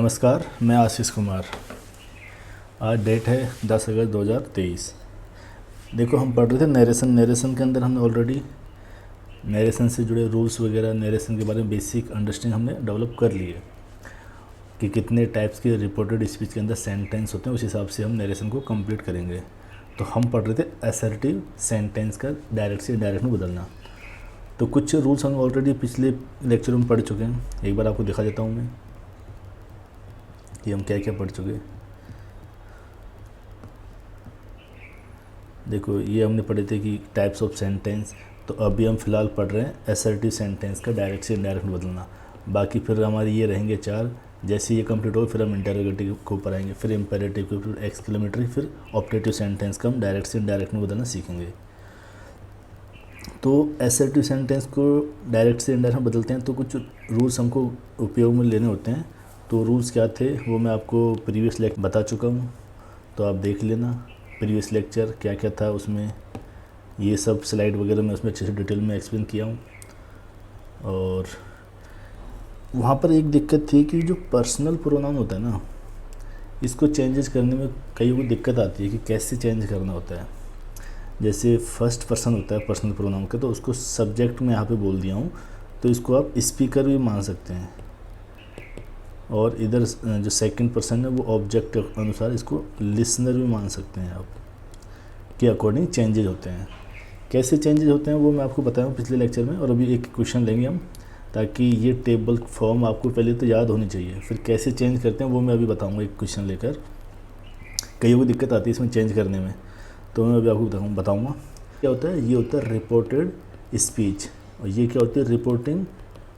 नमस्कार, मैं आशीष कुमार। आज डेट है 10 अगस्त 2023। देखो, हम पढ़ रहे थे नरेशन के अंदर हमने ऑलरेडी नरेशन से जुड़े रूल्स वगैरह, नरेशन के बारे में बेसिक अंडरस्टैंडिंग हमने डेवलप कर ली है कि कितने टाइप्स के रिपोर्टेड स्पीच के अंदर सेंटेंस होते हैं। उस हिसाब से हम नरेशन को कंप्लीट करेंगे। तो हम पढ़ रहे थे असर्टिव सेंटेंस का डायरेक्ट से इनडायरेक्ट में बदलना। तो कुछ रूल्स हम ऑलरेडी पिछले लेक्चर में पढ़ चुके हैं। एक बार आपको दिखा देता हूँ मैं कि हम क्या क्या पढ़ चुके हैं। देखो, ये हमने पढ़े थे कि टाइप्स ऑफ सेंटेंस। तो अभी हम फिलहाल पढ़ रहे हैं असर्टिव सेंटेंस का डायरेक्ट से इनडायरेक्ट में बदलना। बाकी फिर हमारे ये रहेंगे 4। जैसे ये कंप्लीट हो फिर हम इंटरोगेटिव के ऊपर आएंगे, फिर इम्पेरेटिव के ऊपर, एक्सक्लेमेटरी, फिर ऑप्टेटिव सेंटेंस का हम डायरेक्ट से इनडायरेक्ट में बदलना सीखेंगे। तो असर्टिव सेंटेंस को डायरेक्ट से इनडायरेक्ट में बदलते हैं तो कुछ रूल्स हमको उपयोग में लेने होते हैं। तो रूल्स क्या थे वो मैं आपको प्रीवियस लेक्चर बता चुका हूँ, तो आप देख लेना प्रीवियस लेक्चर क्या क्या था उसमें। ये सब स्लाइड वगैरह मैं उसमें अच्छे से डिटेल में एक्सप्लेन किया हूँ। और वहाँ पर एक दिक्कत थी कि जो पर्सनल प्रोनाउन होता है ना, इसको चेंजेस करने में कई को दिक्कत आती है कि कैसे चेंज करना होता है। जैसे फर्स्ट पर्सन होता है पर्सनल प्रोनाउन का, तो उसको सब्जेक्ट में यहाँ पे बोल दिया हूँ, तो इसको आप स्पीकर भी मान सकते हैं। और इधर जो सेकंड पर्सन है वो ऑब्जेक्ट के अनुसार इसको लिसनर भी मान सकते हैं आप, के अकॉर्डिंग चेंजेज होते हैं। कैसे चेंजेज होते हैं वो मैं आपको बताया हूँ पिछले लेक्चर में। और अभी एक क्वेश्चन लेंगे हम, ताकि ये टेबल फॉर्म आपको पहले तो याद होनी चाहिए, फिर कैसे चेंज करते हैं वो मैं अभी बताऊँगा एक क्वेश्चन लेकर। कईयों को दिक्कत आती है इसमें चेंज करने में, तो मैं अभी आपको बताऊँगा क्या होता है। ये होता है रिपोर्टेड स्पीच, और ये क्या होती है रिपोर्टिंग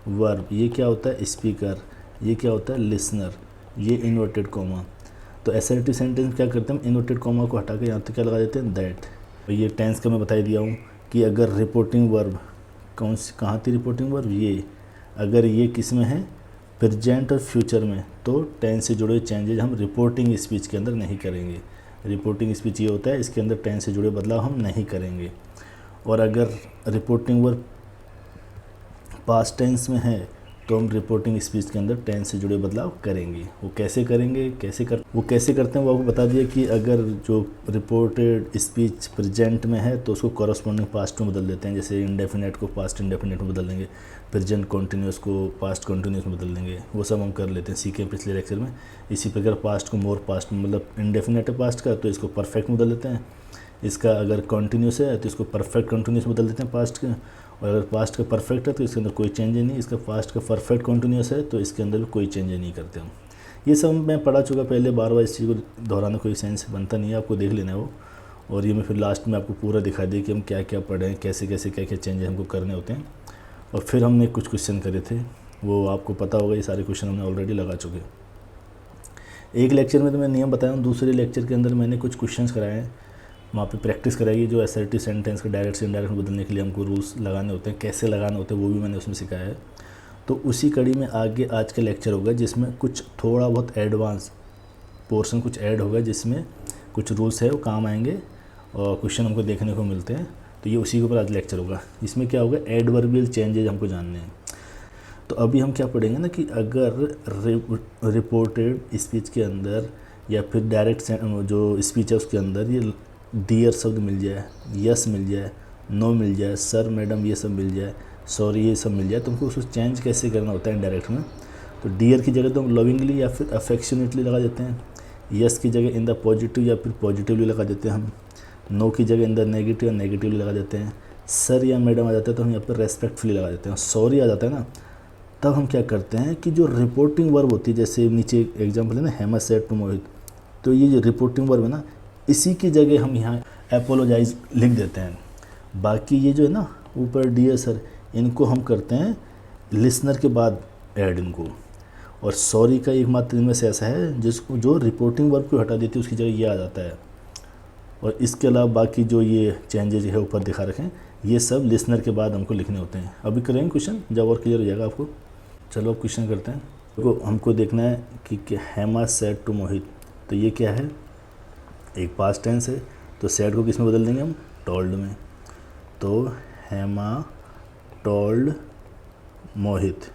वर्ब। ये क्या होता है स्पीकर, ये क्या होता है लिसनर, ये इन्वर्टेड कॉमा। तो असर्टिव सेंटेंस क्या करते हैं, हम इन्वर्टेड कॉमा को हटा के यहाँ तक क्या लगा देते हैं दैट। तो ये टेंस का मैं बता दिया हूँ कि अगर रिपोर्टिंग वर्ब कहाँ थी रिपोर्टिंग वर्ब, ये अगर ये किस में है प्रेजेंट और फ्यूचर में, तो टेंस से जुड़े चेंजेज हम रिपोर्टिंग स्पीच के अंदर नहीं करेंगे। रिपोर्टिंग स्पीच ये होता है, इसके अंदर टेंस से जुड़े बदलाव हम नहीं करेंगे। और अगर रिपोर्टिंग वर्ब पास्ट टेंस में है तो हम रिपोर्टिंग स्पीच के अंदर टेंस से जुड़े बदलाव करेंगे। वो कैसे करेंगे, वो कैसे करते हैं वो आपको बता दिया कि अगर जो रिपोर्टेड स्पीच प्रेजेंट में है तो उसको कॉरस्पॉन्डिंग पास्ट में बदल देते हैं। जैसे इंडेफिनेट को पास्ट इंडेफिनेट में बदल देंगे, प्रेजेंट कॉन्टीन्यूस को पास्ट कॉन्टीन्यूस में बदल देंगे। वो सब हम कर लेते हैं, सीखे पिछले लेक्चर में। इसी प्रकार पास्ट को मोर पास्ट में, मतलब इंडेफिनेट है पास्ट का तो इसको परफेक्ट में बदल देते हैं। इसका अगर कॉन्टीन्यूस है तो इसको परफेक्ट कॉन्टीन्यूस बदल देते हैं पास्ट का। और अगर पास्ट का परफेक्ट है तो इसके अंदर कोई चेंज नहीं। इसका पास्ट का परफेक्ट कॉन्टीन्यूस है तो इसके अंदर भी कोई चेंज नहीं करते हम। ये सब मैं पढ़ा चुका पहले, बार बार इस चीज़ को दोहराने कोई सेंस बनता नहीं है, आपको देख लेना है वो। और ये मैं फिर लास्ट में आपको पूरा दिखा दिया कि हम क्या क्या पढ़े हैं, कैसे कैसे क्या क्या चेंजेस हमको करने होते हैं। और फिर हमने कुछ क्वेश्चन करे थे, वो आपको पता होगा, ये सारे क्वेश्चन हमने ऑलरेडी लगा चुके हैं। एक लेक्चर में तो मैं नियम बताया हूँ, दूसरे लेक्चर के अंदर मैंने कुछ क्वेश्चन कराए हैं, वहाँ पे प्रैक्टिस कराइए। जो असर्टिव सेंटेंस का डायरेक्ट से इनडायरेक्ट में बदलने के लिए हमको रूल्स लगाने होते हैं, कैसे लगाने होते हैं वो भी मैंने उसमें सिखाया है। तो उसी कड़ी में आगे आज का लेक्चर होगा जिसमें कुछ थोड़ा बहुत एडवांस पोर्शन कुछ ऐड होगा, जिसमें कुछ रूल्स है वो काम आएंगे और क्वेश्चन हमको देखने को मिलते हैं। तो ये उसी के ऊपर आज लेक्चर होगा। इसमें क्या होगा, एडवर्बियल चेंजेज हमको जानने हैं। तो अभी हम क्या पढ़ेंगे ना कि अगर रिपोर्टेड स्पीच के अंदर या फिर डायरेक्ट जो स्पीच है उसके अंदर ये डियर शब्द मिल जाए, यस मिल जाए, नो मिल जाए, सर मैडम ये सब मिल जाए, सॉरी ये सब मिल जाए, तो हमको उसको चेंज कैसे करना होता है डायरेक्ट में। तो डियर की जगह तो हम लविंगली या फिर अफेक्शनेटली लगा देते हैं। यस की जगह इन द पॉजिटिव या फिर पॉजिटिवली लगा देते हैं हम। नो की जगह इन द नेगेटिव या नेगेटिवली लगा देते हैं। सर या मैडम आ जाता है तो हम यहाँ पर रेस्पेक्टफुली लगा देते हैं। सॉरी आ जाता है ना, तब हम क्या करते हैं कि जो रिपोर्टिंग वर्ब होती है, जैसे नीचे एग्जाम्पल है ना, हेमा सेड टू मोहित, तो ये जो रिपोर्टिंग वर्ब है ना, इसी की जगह हम यहाँ अपोलोजाइज लिख देते हैं। बाकी ये जो है ना ऊपर डियर सर, इनको हम करते हैं लिसनर के बाद ऐड इनको। और सॉरी का एकमात्र इनमें से ऐसा है जिसको जो रिपोर्टिंग वर्ब को हटा देती है उसकी जगह ये आ जाता है। और इसके अलावा बाकी जो ये चेंजेज है ऊपर दिखा रखें, ये सब लिसनर के बाद हमको लिखने होते हैं। अभी करेंगे क्वेश्चन, जब और क्लियर हो जाएगा आपको। चलो अब क्वेश्चन करते हैं। तो हमको देखना है कि हेमा सेड टू मोहित, तो ये क्या है, एक पास्ट टेंस है, तो सेड को किस में बदल देंगे हम, टोल्ड में। तो हेमा टोल्ड मोहित।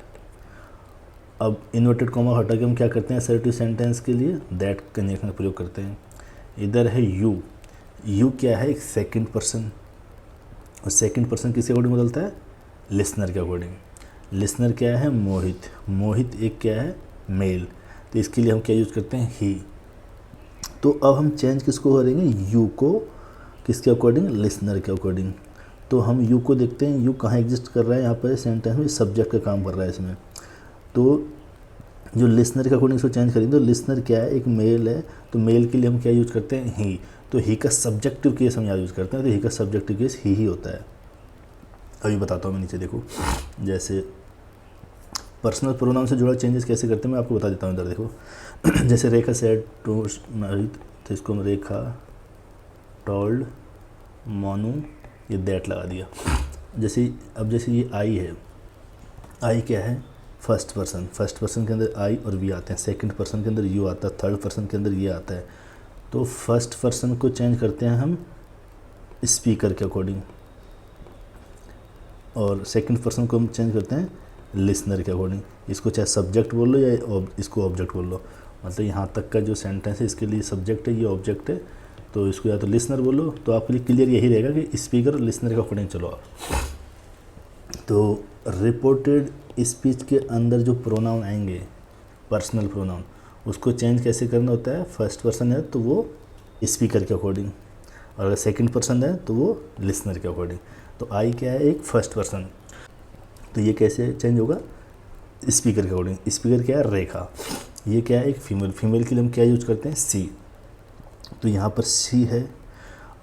अब इन्वर्टेड कॉमा हटा के हम क्या करते हैं असर्टिव सेंटेंस के लिए दैट कंजंक्शन का प्रयोग करते हैं। इधर है यू, यू क्या है, एक सेकंड पर्सन, और सेकंड पर्सन किसके अकॉर्डिंग बदलता है, लिसनर के अकॉर्डिंग। लिसनर क्या है, मोहित, मोहित एक क्या है, मेल, तो इसके लिए हम क्या यूज़ करते हैं, ही। तो अब हम चेंज किसको करेंगे, यू को, किसके अकॉर्डिंग, लिसनर के अकॉर्डिंग। तो हम यू को देखते हैं, यू कहाँ एग्जिस्ट कर रहा है, यहाँ पर सेंटेंस में सब्जेक्ट का काम कर रहा है इसमें। तो जो लिसनर के अकॉर्डिंग इसको चेंज करेंगे, तो लिसनर क्या है, एक मेल है, तो मेल के लिए हम क्या यूज़ करते हैं, ही। तो ही का सब्जेक्टिव केस हम यहाँ यूज़ करते हैं, तो ही का सब्जेक्टिव केस ही होता है। अभी बताता हूँ मैं, नीचे देखो, जैसे पर्सनल प्रोनाउन से जुड़ा चेंजेस कैसे करते हैं मैं आपको बता देता हूँ। इधर देखो जैसे रेखा सेड टू मोहित, तो इसको हम रेखा टोल्ड मोनू, ये दैट लगा दिया। जैसे अब जैसे ये आई है, आई क्या है, फर्स्ट पर्सन, फर्स्ट पर्सन के अंदर आई और वी आते हैं, सेकंड पर्सन के अंदर यू आता है, थर्ड पर्सन के अंदर ये आता है। तो फर्स्ट पर्सन को चेंज करते हैं हम स्पीकर के अकॉर्डिंग, और सेकंड पर्सन को हम चेंज करते हैं लिसनर के अकॉर्डिंग। इसको चाहे सब्जेक्ट बोल लो या इसको ऑब्जेक्ट बोल लो, मतलब यहाँ तक का जो सेंटेंस है इसके लिए सब्जेक्ट है, ये ऑब्जेक्ट है, तो इसको या तो लिसनर बोलो, तो आपके लिए क्लियर यही रहेगा कि स्पीकर और लिसनर के अकॉर्डिंग चलो आप। तो रिपोर्टेड स्पीच के अंदर जो प्रोनाउन आएंगे, पर्सनल प्रोनाउन, उसको चेंज कैसे करना होता है, फर्स्ट पर्सन है तो वो स्पीकर के अकॉर्डिंग, और अगर सेकंड पर्सन है तो वो लिसनर के अकॉर्डिंग। तो आई क्या है, एक फर्स्ट पर्सन, तो ये कैसे चेंज होगा, स्पीकर के अकॉर्डिंग। स्पीकर क्या है, रेखा, ये क्या है, एक फीमेल, फीमेल के लिए हम क्या यूज करते हैं, सी, तो यहाँ पर सी है।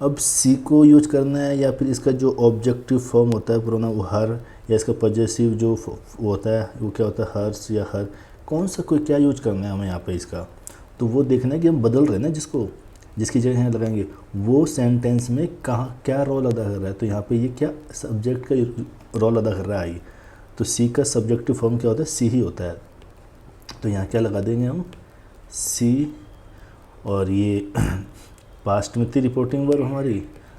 अब सी को यूज करना है या फिर इसका जो ऑब्जेक्टिव फॉर्म होता है प्रोनाउन वो हर, या इसका पॉजेसिव जो वो होता है वो क्या होता है, हर्स या हर, कौन सा कोई क्या यूज करना है हमें यहाँ पे इसका, तो वो देखना है कि हम बदल रहे हैं ना, जिसको जिसकी जगह यहाँ लगाएंगे वो सेंटेंस में कहाँ क्या रोल अदा कर रहा है। तो यहाँ पे ये क्या सब्जेक्ट का रोल अदा कर रहा है, तो सी का सब्जेक्टिव फॉर्म क्या होता है, सी ही होता है। तो यहाँ क्या लगा देंगे हम, सी, और ये पास्ट में थी रिपोर्टिंग वर्ब हमारी,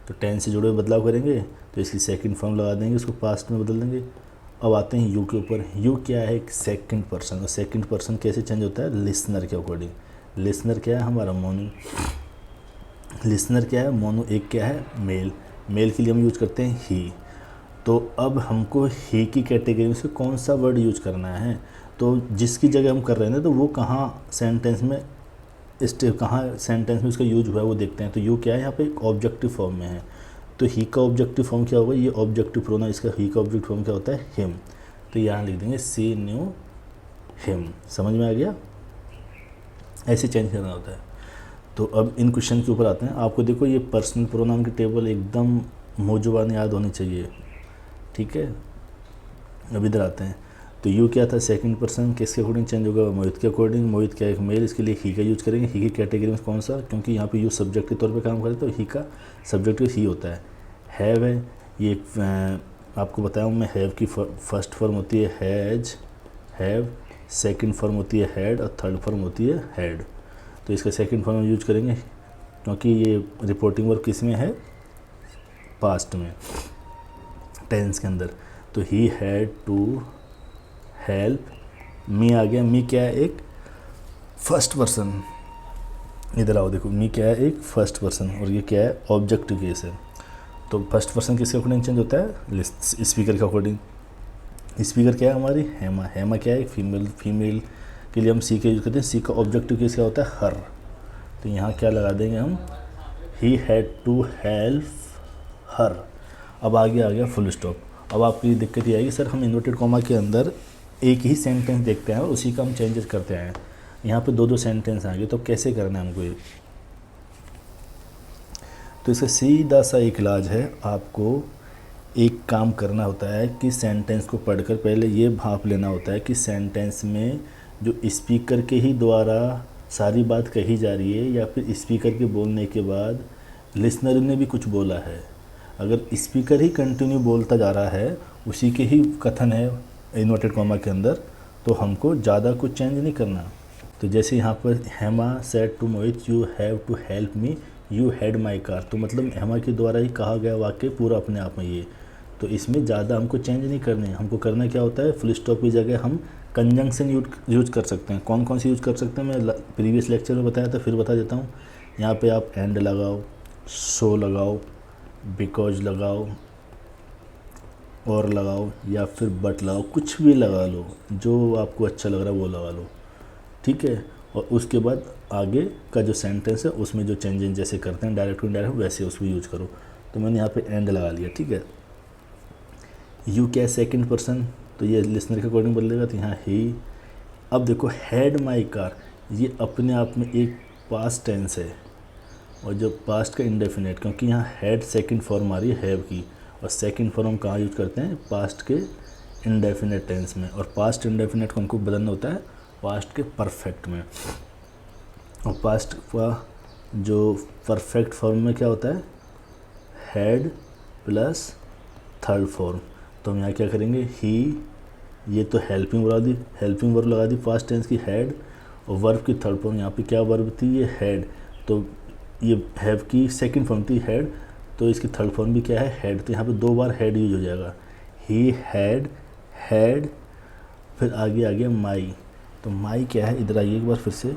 तो टेंस से जुड़े हुए बदलाव करेंगे, तो इसकी सेकंड फॉर्म लगा देंगे, इसको पास्ट में बदल देंगे। अब आते हैं यू के ऊपर, यू क्या है, एक सेकंड पर्सन, और सेकंड पर्सन कैसे चेंज होता है, लिसनर के अकॉर्डिंग। लिसनर क्या है हमारा, मोनू, लिसनर क्या है, मोनू, एक क्या है, मेल, मेल के लिए हम यूज करते हैं ही। तो अब हमको ही की कैटेगरी में से कौन सा वर्ड यूज करना है, तो जिसकी जगह हम कर रहे हैं तो वो कहाँ सेंटेंस में कहाँ सेंटेंस में उसका यूज हुआ है वो देखते हैं। तो यू क्या है, यहाँ पे एक ऑब्जेक्टिव फॉर्म में है, तो ही का ऑब्जेक्टिव फॉर्म क्या होगा, ये ऑब्जेक्टिव प्रोनाउन, इसका ही का ऑब्जेक्टिव फॉर्म क्या होता है, हिम, तो यहाँ लिख देंगे सी न्यू हिम। समझ में आ गया, ऐसे चेंज करना होता है। तो अब इन क्वेश्चन के ऊपर आते हैं। आपको देखो ये पर्सनल प्रोनाउन की टेबल एकदम मौजूबान याद होनी चाहिए, ठीक है। अब इधर आते हैं, तो यू क्या था, सेकंड पर्सन, किसके अकॉर्डिंग चेंज होगा, मोहित के अकॉर्डिंग। मोहित क्या एक मेल, इसके लिए ही का यूज करेंगे। ही की कैटेगरी में कौन सा, क्योंकि यहाँ पे यू सब्जेक्ट के तौर पे काम करे तो ही का सब्जेक्ट ही होता है। हैव है, ये आपको बताया मैं, हैव की फर्स्ट फॉर्म होती है हैज, हैव, सेकंड फॉर्म होती है हैड, और थर्ड फॉर्म होती है हैड। तो इसका सेकंड फॉर्म यूज करेंगे क्योंकि ये रिपोर्टिंग वर्क किस में है, पास्ट में, टेंस के अंदर। तो he had to help me आ गया, मी क्या है, एक फर्स्ट पर्सन, इधर आओ देखो, मी क्या है, एक फर्स्ट पर्सन, और ये क्या है, ऑब्जेक्टिव केस है। तो फर्स्ट पर्सन किसके अकॉर्डिंग चेंज होता है, स्पीकर के अकॉर्डिंग। स्पीकर क्या है हमारी, हेमा, हेमा क्या है, फीमेल, फीमेल के लिए हम सी का यूज करते हैं। सी का ऑब्जेक्टिव केस क्या होता है, हर, तो यहाँ क्या लगा देंगे हम, he had to help her. अब आगे आ गया फुल स्टॉप। अब आपकी दिक्कत ये आएगी, सर हम इन्वर्टेड कॉमा के अंदर एक ही सेंटेंस देखते हैं और उसी का हम चेंजेस करते हैं, यहाँ पे दो दो सेंटेंस आएंगे, तो कैसे करना है हमको ये। तो इसका सीधा सा एक इलाज है, आपको एक काम करना होता है कि सेंटेंस को पढ़कर पहले ये भांप लेना होता है कि सेंटेंस में जो स्पीकर के ही द्वारा सारी बात कही जा रही है या फिर स्पीकर के बोलने के बाद लिसनर ने भी कुछ बोला है। अगर स्पीकर ही कंटिन्यू बोलता जा रहा है, उसी के ही कथन है इन्वर्टेड कॉमा के अंदर, तो हमको ज़्यादा कुछ चेंज नहीं करना। तो जैसे यहाँ पर Hema said to Mohit you have to help me, you had my car, तो मतलब हेमा के द्वारा ही कहा गया वाक्य पूरा अपने आप में ये। तो इसमें ज़्यादा हमको चेंज नहीं करने, हमको करना क्या होता है, फुल स्टॉप की जगह हम कंजंक्शन यूज कर सकते हैं। कौन कौन सी यूज कर सकते हैं मैं प्रीवियस लेक्चर में बताया था, फिर बता देता हूँ। यहाँ पे आप एंड लगाओ, सो लगाओ, बिकॉज लगाओ, और लगाओ, या फिर बट लगाओ, कुछ भी लगा लो, जो आपको अच्छा लग रहा है वो लगा लो, ठीक है। और उसके बाद आगे का जो सेंटेंस है उसमें जो चेंजेस जैसे करते हैं डायरेक्ट टू इनडायरेक्ट वैसे उसमें यूज करो। तो मैंने यहाँ पे एंड लगा लिया, ठीक है। यू क्या सेकंड पर्सन, तो ये लिसनर के अकॉर्डिंग बदलेगा, तो यहाँ ही। अब देखो हैड माई कार, ये अपने आप में एक पास्ट टेंस है, और जो पास्ट का इंडेफिनेट, क्योंकि यहाँ हैड सेकंड फॉर्म आ रही है हैव की, और सेकंड फॉर्म कहाँ यूज करते हैं, पास्ट के इंडेफिनेट टेंस में, और पास्ट इंडेफिनेट को हमको बदलना होता है पास्ट के परफेक्ट में। और पास्ट का जो परफेक्ट फॉर्म में क्या होता है, हैड प्लस थर्ड फॉर्म। तो हम यहाँ क्या करेंगे, ही, ये तो हेल्पिंग वर्ब लगा दी पास्ट टेंस की हैड, और वर्ब की थर्ड फॉर्म यहाँ पे क्या वर्ब थी, ये हैड, तो ये हैव की सेकंड फॉर्म थी हैड, तो इसकी थर्ड फॉर्म भी क्या है, हैड। तो यहाँ पे 2 बार हैड यूज हो जाएगा, ही हैड, फिर आगे आ गया माई। तो माई क्या है, इधर आइए एक बार फिर से,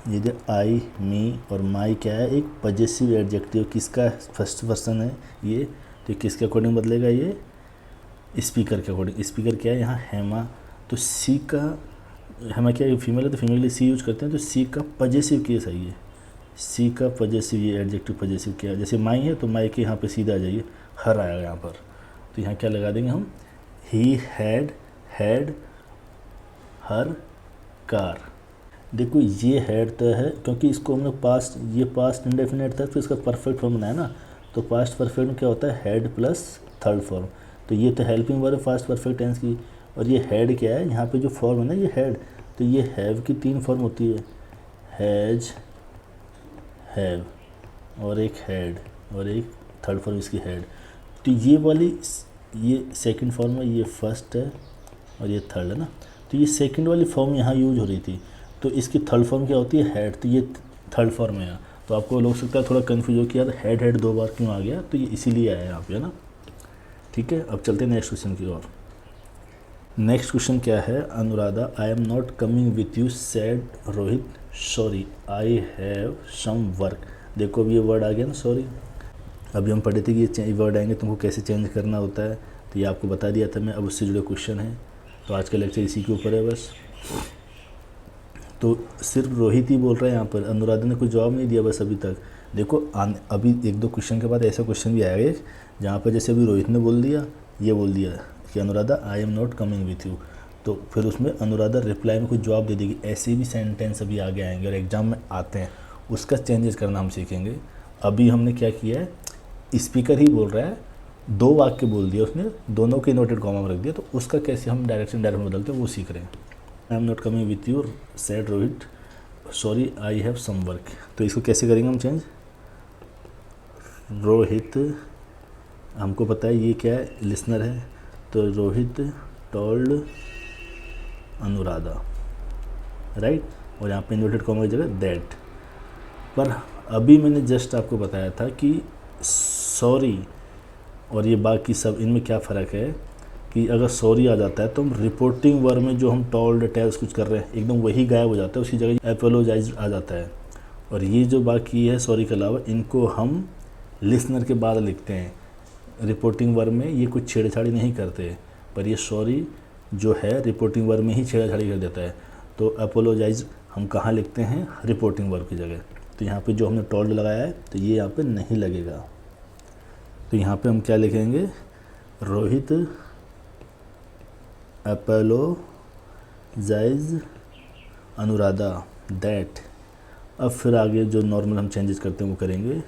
ये जो आई, मी और माई क्या है, एक पजेसिव एडजेक्टिव, किसका फर्स्ट पर्सन है ये, तो किसके अकॉर्डिंग बदलेगा, ये स्पीकर के अकॉर्डिंग। स्पीकर क्या है यहाँ, हेमा, तो सी का, हेमा क्या है, फीमेल है तो फीमेल के लिए सी यूज करते हैं, तो सी का पजेसिव केस है ये, सी का पजेसिव, ये एडजेक्टिव पजेसिव क्या है, जैसे माई है तो माई के यहाँ पे सीधा आ जाइए, हर आएगा यहाँ पर, तो यहाँ क्या लगा देंगे हम, ही हैड हर कार। देखो ये हैड तो है, क्योंकि इसको हमने पास्ट, ये पास्ट इंडेफिनेट था तो इसका परफेक्ट फॉर्म बनाया ना, तो पास्ट परफेक्ट में क्या होता है, हैड प्लस थर्ड फॉर्म, तो ये तो हेल्पिंग वर्ब है पास्ट परफेक्ट टेंस की, और ये हैड क्या है, यहाँ पे जो फॉर्म है ना ये हैड, तो ये हैव की 3 फॉर्म होती है, हैज, हैव, और एक हैड, और एक थर्ड फॉर्म इसकी हैड। तो ये वाली, ये सेकंड फॉर्म है, ये फर्स्ट है, और ये थर्ड है ना, तो ये सेकंड वाली फॉर्म यहाँ यूज हो रही थी, तो इसकी थर्ड फॉर्म क्या होती है, हैड, तो ये थर्ड फॉर्म है यहाँ। तो आपको लोग सकता है थोड़ा कन्फ्यूज हो कि यार हैड 2 बार क्यों आ गया, तो ये इसीलिए आया यहाँ पे, है ना, ठीक है। अब चलते हैं नेक्स्ट क्वेश्चन की ओर। नेक्स्ट क्वेश्चन क्या है, Anuradha, I am not coming with you said Rohit, sorry I have some work. देखो अब ये वर्ड आ गया ना, सॉरी, अभी हम पढ़े थे कि ये वर्ड आएंगे तुमको कैसे चेंज करना होता है, तो ये आपको बता दिया था मैं। अब उससे जुड़े क्वेश्चन है, तो आज का लेक्चर इसी के ऊपर है बस। तो सिर्फ रोहित ही बोल रहा है यहाँ पर, अनुराधा ने कोई जवाब नहीं दिया बस अभी तक। देखो अभी 1-2 क्वेश्चन के बाद ऐसा क्वेश्चन भी आएगा एक, जहाँ पर जैसे अभी रोहित ने बोल दिया, ये बोल दिया कि Anuradha I am not coming with you, तो फिर उसमें अनुराधा रिप्लाई में कुछ जवाब दे देगी। ऐसे भी सेंटेंस अभी आगे आएंगे और एग्जाम में आते हैं, उसका चेंजेस करना हम सीखेंगे। अभी हमने क्या किया है, स्पीकर ही बोल रहा है, 2 वाक्य बोल दिया उसने, दोनों के इन्वर्टेड कॉमा में रख दिया, तो उसका कैसे हम डायरेक्ट में बदलते हैं वो सीख रहे हैं। I am not coming with you said Rohit, sorry I have some work. तो इसको कैसे करेंगे हम चेंज, रोहित, हमको पता है ये क्या है, लिसनर है, तो रोहित टोल्ड अनुराधा, राइट, और यहाँ पे इन्वर्टेड कॉमा की जगह दैट। पर अभी मैंने जस्ट आपको बताया था कि सॉरी और ये बाकी सब, इनमें क्या फ़र्क है कि अगर सॉरी आ जाता है तो हम रिपोर्टिंग वर्ब में जो हम टोल्ड टेल्स कुछ कर रहे हैं एकदम वही गायब हो जाता है, उसकी जगह एपोलोजाइज आ जाता है। और ये जो बाकी है सॉरी के अलावा, इनको हम लिसनर के बाद लिखते हैं। रिपोर्टिंग वर्ब में ये कुछ छेड़छाड़ी नहीं करते, पर ये सॉरी जो है रिपोर्टिंग वर्ब में ही छेड़छाड़ी कर देता है। तो अपोलोजाइज हम कहाँ लिखते हैं, रिपोर्टिंग वर्ब की जगह। तो यहाँ पे जो हमने टोल्ड लगाया है तो ये यहाँ पे नहीं लगेगा, तो यहाँ पे हम क्या लिखेंगे, रोहित अपोलोजाइज अनुराधा दैट। अब फिर आगे जो नॉर्मल हम चेंजेस करते हैं वो करेंगे।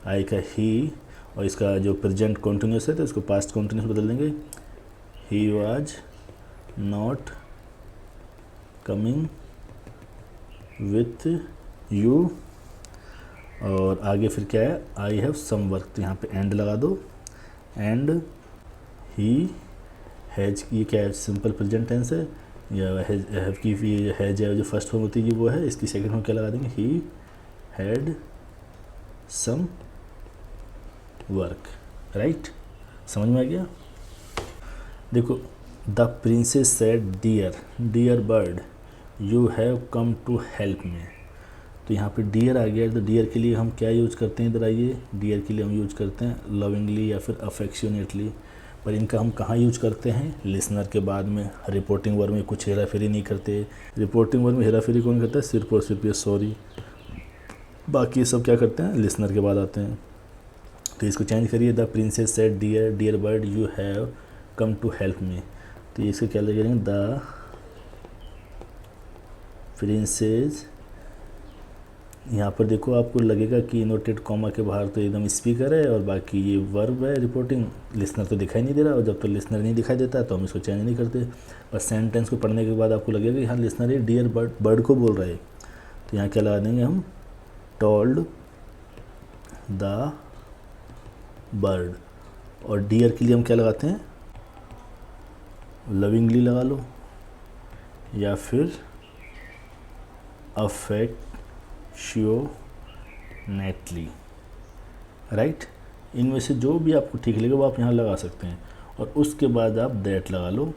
आई का ही, और इसका जो प्रेजेंट कॉन्टिन्यूस है तो इसको पास्ट कॉन्टिन्यूस बदल देंगे, he was not coming with you. और आगे फिर क्या है, आई हैव सम वर्क, तो यहाँ पे एंड लगा दो, एंड ही हैज, ये क्या है, सिंपल प्रेजेंट टेंस है, या हैव की हैज है जो फर्स्ट फॉर्म होती है वो है, इसकी सेकंड फॉर्म क्या लगा देंगे, he had some work, right. समझ में आ गया। देखो, the princess said dear, dear bird you have come to help me. तो यहाँ पे डियर आ गया, तो डियर के लिए हम क्या यूज करते हैं, इधर आइए। डियर के लिए हम यूज करते हैं लविंगली या फिर अफेक्शनेटली, पर इनका हम कहाँ यूज करते हैं, लिसनर के बाद में। रिपोर्टिंग वर्ड में कुछ हेरा फेरी नहीं करते। रिपोर्टिंग वर्ड में हेरा फेरी कौन करता है, सिर्फ और सिर्फ ये सॉरी, बाकी सब क्या करते हैं, लिसनर के बाद आते हैं। तो इसको चेंज करिए, the princess said dear, dear bird you have come to help me. तो इसको क्या लगेंगे, द प्रिंसेस, यहाँ पर देखो आपको लगेगा कि इनवर्टेड कॉमा के बाहर तो एकदम स्पीकर है और बाकी ये वर्ब है रिपोर्टिंग, लिसनर तो दिखाई नहीं दे रहा। और जब तो लिसनर नहीं दिखाई देता तो हम इसको चेंज नहीं करते। बस सेंटेंस को पढ़ने के बाद आपको लगेगा कि हाँ लिसनर है, डियर बर्ड, बर्ड को बोल रहे हैं। तो यहाँ क्या लगा देंगे हम, टोल्ड द बर्ड। और डियर के लिए हम क्या लगाते हैं, लविंगली लगा लो या फिर अफेक्शनेटली, राइट। इनमें से जो भी आपको ठीक लगे वो आप यहाँ लगा सकते हैं। और उसके बाद आप दैट लगा लो,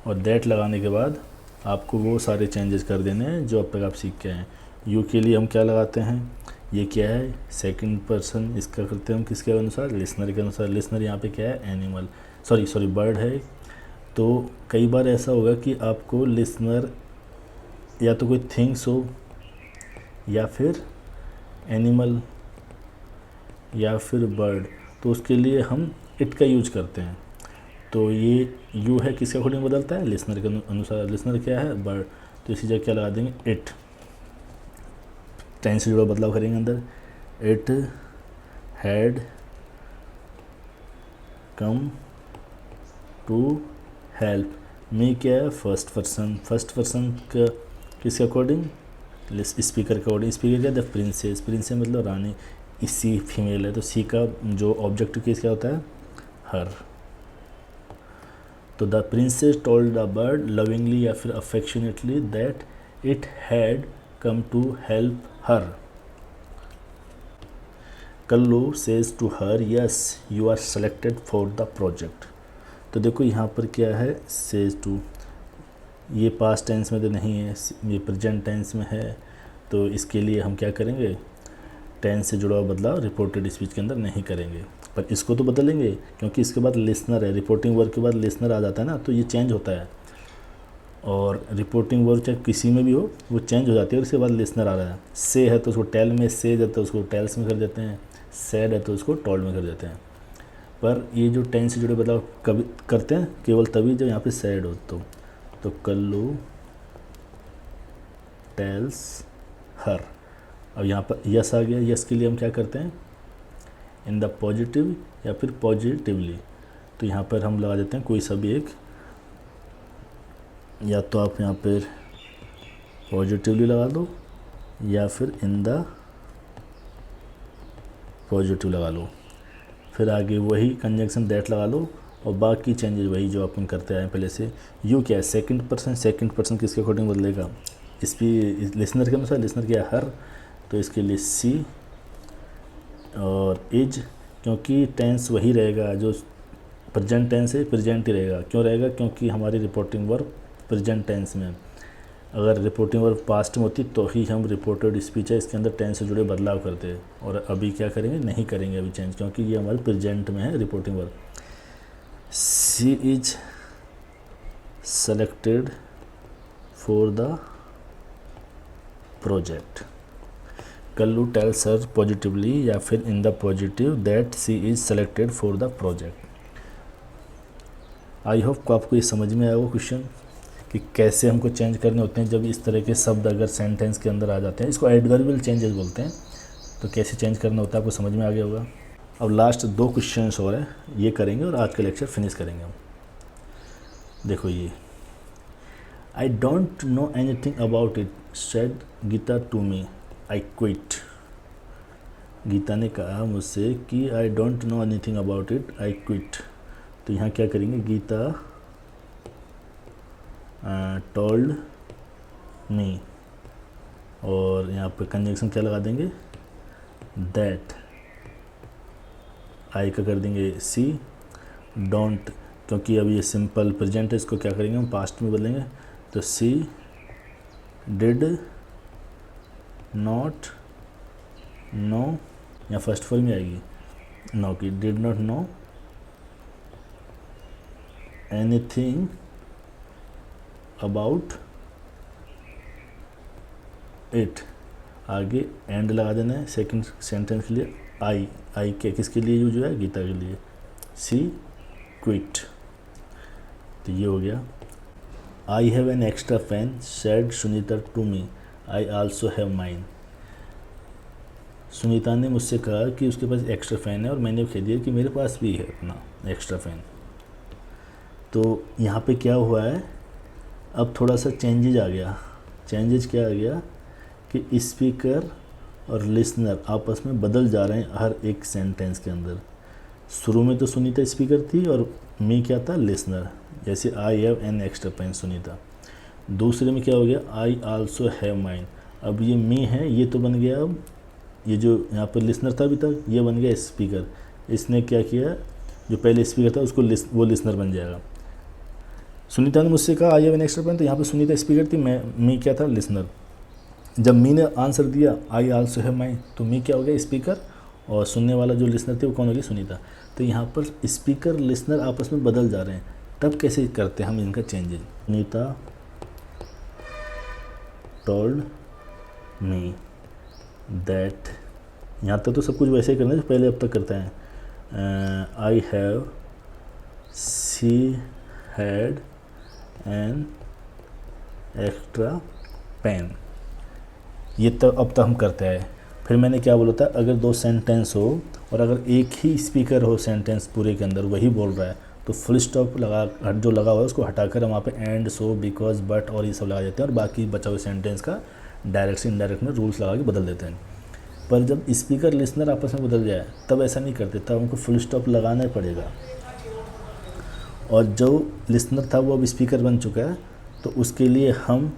और दैट लगाने के बाद आपको वो सारे चेंजेस कर देने हैं जो अब तक आप सीख के आए हैं। यू के लिए हम क्या लगाते हैं, ये क्या है, सेकंड पर्सन, इसका करते हैं हम किसके अनुसार, लिसनर के अनुसार। लिसनर यहाँ पे क्या है, एनिमल, सॉरी बर्ड है। तो कई बार ऐसा होगा कि आपको लिसनर या तो कोई थिंग्स हो या फिर एनिमल या फिर बर्ड, तो उसके लिए हम इट का यूज करते हैं। तो ये यू है किसके अकॉर्डिंग बदलता है, लिसनर के अनुसार। लिसनर क्या है, बर्ड, तो इसी जगह क्या लगा देंगे, इट। टेंस से जुड़ा बदलाव करेंगे अंदर, it had come to help me, क्या है, फर्स्ट पर्सन। फर्स्ट पर्सन का किसके अकॉर्डिंग, स्पीकर के अकॉर्डिंग। स्पीकर क्या, द प्रिंसेस, प्रिंसेस मतलब रानी, इसी फीमेल है तो सी का जो ऑब्जेक्टिव केस क्या होता है, हर। तो the princess told the bird lovingly या फिर affectionately that it had come to help her. Kallu says to her yes you are selected for the project. तो देखो यहाँ पर क्या है, सेज टू, ये पास्ट टेंस में तो नहीं है, ये प्रेजेंट टेंस में है। तो इसके लिए हम क्या करेंगे, टेंस से जुड़ा हुआ बदलाव रिपोर्टेड स्पीच के अंदर नहीं करेंगे, पर इसको तो बदलेंगे क्योंकि इसके बाद लिसनर है। रिपोर्टिंग वर्ब के बाद लिसनर आ जाता है ना, तो ये चेंज होता है। और रिपोर्टिंग वर्ब चाहे किसी में भी हो वो चेंज हो जाती है, और उसके बाद लिसनर आ रहा है। से है तो उसको टेल में, से है तो उसको टेल्स में कर देते हैं, सैड है तो उसको टोल्ड में कर देते हैं। पर ये जो टेंस से जुड़े बदलाव कभी करते हैं केवल तभी जब यहाँ पे सैड हो। तो कल्लू टेल्स हर। अब यहाँ पर यस आ गया, यस के लिए हम क्या करते हैं, इन द पॉजिटिव या फिर पॉजिटिवली। तो यहाँ पर हम लगा देते हैं कोई सा भी एक, या तो आप यहाँ पर पॉजिटिवली लगा दो या फिर इन द पॉजिटिव लगा लो। फिर आगे वही कंजंक्शन दैट लगा लो, और बाकी चेंजेस वही जो अपन करते आए पहले से। यू क्या है, सेकंड पर्सन, सेकंड पर्सन किसके अकॉर्डिंग बदलेगा, इस भी लिसनर के अनुसार। लिसनर क्या है, हर, तो इसके लिए सी और इज, क्योंकि टेंस वही रहेगा जो प्रेजेंट टेंस है, प्रेजेंट ही रहेगा। क्यों रहेगा, क्योंकि हमारी रिपोर्टिंग वर्ब प्रेजेंट टेंस में। अगर रिपोर्टिंग वर्ब पास्ट में होती तो ही हम रिपोर्टेड स्पीच है इसके अंदर टेंस से जुड़े बदलाव करते हैं। और अभी क्या करेंगे, नहीं करेंगे अभी चेंज, क्योंकि ये हमारे प्रेजेंट में है reporting verb. She is selected for the project. Kallu tells her positively या फिर in the positive that she is selected for the project. I hope आपको ये समझ में आया वो क्वेश्चन कि कैसे हमको चेंज करने होते हैं जब इस तरह के शब्द अगर सेंटेंस के अंदर आ जाते हैं। इसको एडवर्बियल चेंजेस बोलते हैं। तो कैसे चेंज करना होता है आपको समझ में आ गया होगा। अब लास्ट 2 क्वेश्चंस और हैं, ये करेंगे और आज का लेक्चर फिनिश करेंगे हम। देखो ये, I don't know anything about it said Gita to me, I quit. Gita ने कहा मुझसे कि I don't know anything about it, I quit. तो यहाँ क्या करेंगे, गीता टोल्ड मी, और यहाँ पे कंजंक्शन क्या लगा देंगे, दैट। आई का कर देंगे सी, डोंट, क्योंकि अब ये सिंपल प्रेजेंट है, इसको क्या करेंगे हम पास्ट में बदलेंगे। तो सी डिड नॉट नो, या फर्स्ट फॉर्म में आएगी नो की, did not know anything about it. आगे एंड लगा देना है सेकंड सेंटेंस के लिए। आई के किसके लिए यूज हुआ है, गीता के लिए। सी क्विट, तो ये हो गया। I have an extra fan said Sunita to me, I also have mine. Sunita ने मुझसे कहा कि उसके पास एक्स्ट्रा फ़ैन है और मैंने कह दिया कि मेरे पास भी है अपना एक्स्ट्रा फ़ैन। तो यहाँ पे क्या हुआ है, अब थोड़ा सा चेंजेज आ गया। चेंजेज क्या आ गया कि स्पीकर और लिसनर आपस में बदल जा रहे हैं हर एक सेंटेंस के अंदर। शुरू में तो सुनीता स्पीकर थी और मी क्या था, लिसनर। जैसे I have an extra pen Sunita. दूसरे में क्या हो गया, आई आल्सो हैव माइन। अब ये मी है, ये तो बन गया, अब ये जो यहाँ पर लिसनर था अभी तक, ये बन गया स्पीकर। इसने क्या किया, जो पहले स्पीकर था उसको वो लिसनर बन जाएगा। सुनीता ने मुझसे कहा I have an extra pen, तो यहाँ पर सुनीता स्पीकर थी, मी क्या था, लिसनर। जब मी ने आंसर दिया आई आल्सो हैव माइन, तो मी क्या हो गया, स्पीकर, और सुनने वाला जो लिसनर थे वो कौन हो गया, सुनीता। तो यहाँ पर स्पीकर लिसनर आपस में बदल जा रहे हैं। तब कैसे करते हैं हम इनका changes. Sunita told me that, यहाँ तक तो सब कुछ वैसे ही करना है जो पहले अब तक करते हैं। I have, she had an extra pen, ये तो अब तक हम करते हैं। फिर मैंने क्या बोला था, अगर दो सेंटेंस हो और अगर एक ही स्पीकर हो सेंटेंस पूरे के अंदर वही बोल रहा है, तो फुल स्टॉप लगा, जो लगा हुआ है उसको हटाकर हम वहाँ पे एंड, सो, बिकॉज, बट और ये सब लगा देते हैं और बाकी बचा हुए सेंटेंस का डायरेक्ट से इनडायरेक्ट में रूल्स लगा के बदल देते हैं। पर जब स्पीकर लिसनर आपस में बदल जाए तब ऐसा नहीं करते, तब हमको फुल स्टॉप लगाना ही पड़ेगा। और जो लिसनर था वो अब स्पीकर बन चुका है, तो उसके लिए हम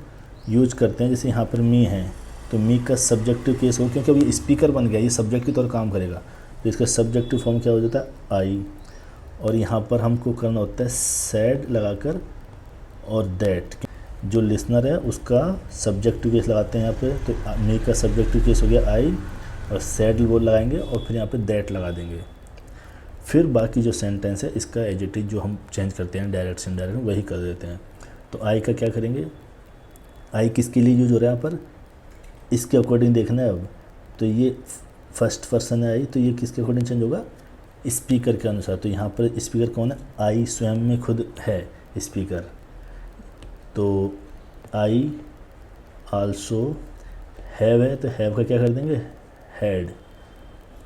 यूज करते हैं, जैसे यहाँ पर मी है तो मी का सब्जेक्टिव केस हो, क्योंकि अभी स्पीकर बन गया, ये सब्जेक्ट की तौर काम करेगा, तो इसका सब्जेक्टिव फॉर्म क्या हो जाता है, आई। और यहाँ पर हमको करना होता है सैड लगाकर और दैट, जो लिसनर है उसका सब्जेक्टिव केस लगाते हैं यहाँ पे। तो मी का सब्जेक्टिव केस हो गया आई, और सैड वो लगाएंगे और फिर यहाँ पे दैट लगा देंगे। फिर बाकी जो सेंटेंस है इसका एडजेक्टिव जो हम चेंज करते हैं डायरेक्ट से इनडायरेक्ट वही कर देते हैं। तो आई का क्या करेंगे, आई किसके लिए यूज हो रहा है यहाँ पर, इसके अकॉर्डिंग देखना है अब। तो ये फर्स्ट पर्सन है आई, तो ये किसके अकॉर्डिंग चेंज होगा, स्पीकर के अनुसार। तो यहाँ पर स्पीकर कौन है, आई स्वयं में खुद है स्पीकर। तो आई आल्सो हैव है, तो हैव का क्या कर देंगे, हैड,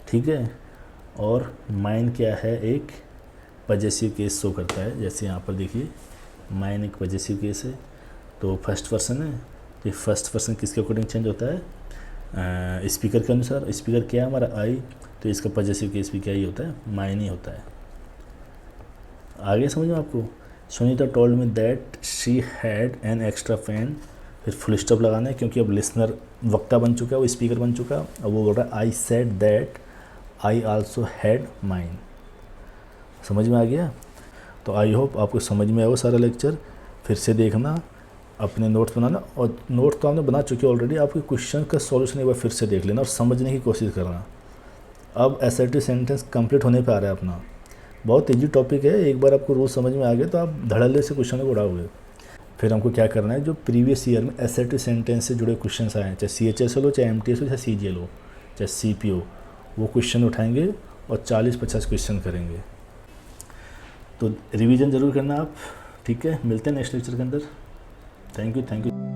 ठीक है। और माइन क्या है, एक पजेसिव केस शो करता है, जैसे यहाँ पर देखिए माइन एक पजेसिव केस है, तो फर्स्ट पर्सन है, तो फर्स्ट पर्सन किसके अकॉर्डिंग चेंज होता है, स्पीकर के अनुसार। स्पीकर क्या है हमारा आई, तो इसका पजेसिव केस भी क्या ही होता है, माइन ही होता है। आगे समझ में आपको। Sunita told me that she had an extra fan, फिर फुल स्टॉप लगाना है क्योंकि अब लिसनर वक्ता बन चुका है, वो स्पीकर बन चुका है। अब वो बोल रहा है I said that I also had mine. समझ में आ गया। तो आई होप आपको समझ में आया वो सारा लेक्चर। फिर से देखना, अपने नोट्स बनाना, और नोट्स तो आपने बना चुके ऑलरेडी, आपके क्वेश्चन का सॉल्यूशन एक बार फिर से देख लेना और समझने की कोशिश करना। अब असर्टिव सेंटेंस कंप्लीट होने पे आ रहा है अपना। बहुत ईजी टॉपिक है, एक बार आपको रूल समझ में आ गए तो आप धड़ल्ले से क्वेश्चन को उड़ाओगे। फिर हमको क्या करना है, जो प्रीवियस ईयर में असर्टिव सेंटेंस से जुड़े क्वेश्चन आए हैं, चाहे CHS हो, चाहे MTS हो, चाहे CGL हो, चाहे CP हो, वो क्वेश्चन उठाएंगे और 40-50 क्वेश्चन करेंगे। तो रिवीजन ज़रूर करना आप, ठीक है। मिलते हैं नेक्स्ट लेक्चर के अंदर। Thank you.